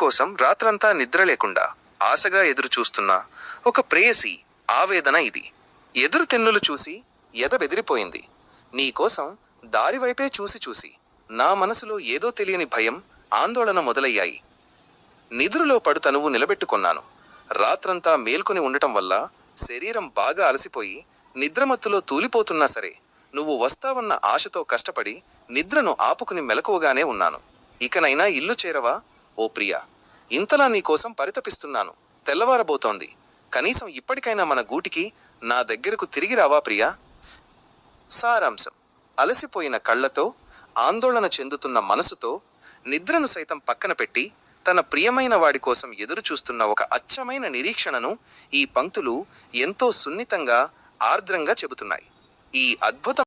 కోసం రాత్రంతా నిద్ర లేకుండా ఆశగా ఎదురుచూస్తున్న ఒక ప్రేయసి ఆవేదన ఇది. ఎదురు తెన్నులు చూసి ఎద బెదిరిపోయింది. నీకోసం దారివైపే చూసి చూసి నా మనసులో ఏదో తెలియని భయం, ఆందోళన మొదలయ్యాయి. నిద్రలో పడుతనువు నిలబెట్టుకొన్నాను. రాత్రంతా మేల్కొని ఉండటం వల్ల శరీరం బాగా అలసిపోయి నిద్రమత్తులో తూలిపోతున్నా సరే నువ్వు వస్తావన్న ఆశతో కష్టపడి నిద్రను ఆపుకుని మెలకువగానే ఉన్నాను. ఇకనైనా ఇల్లు చేరవా ఓ ప్రియా? ఇంతలా నీకోసం పరితపిస్తున్నాను. తెల్లవారబోతోంది. కనీసం ఇప్పటికైనా మన గూటికి నా దగ్గరకు తిరిగి రావా ప్రియా? సారాంశం: అలసిపోయిన కళ్లతో, ఆందోళన చెందుతున్న మనసుతో, నిద్రను సైతం పక్కన పెట్టి తన ప్రియమైన వాడి కోసం ఎదురు చూస్తున్న ఒక అచ్చమైన నిరీక్షణను ఈ పంక్తులు ఎంతో సున్నితంగా, ఆర్ద్రంగా చెబుతున్నాయి. ఈ అద్భుతం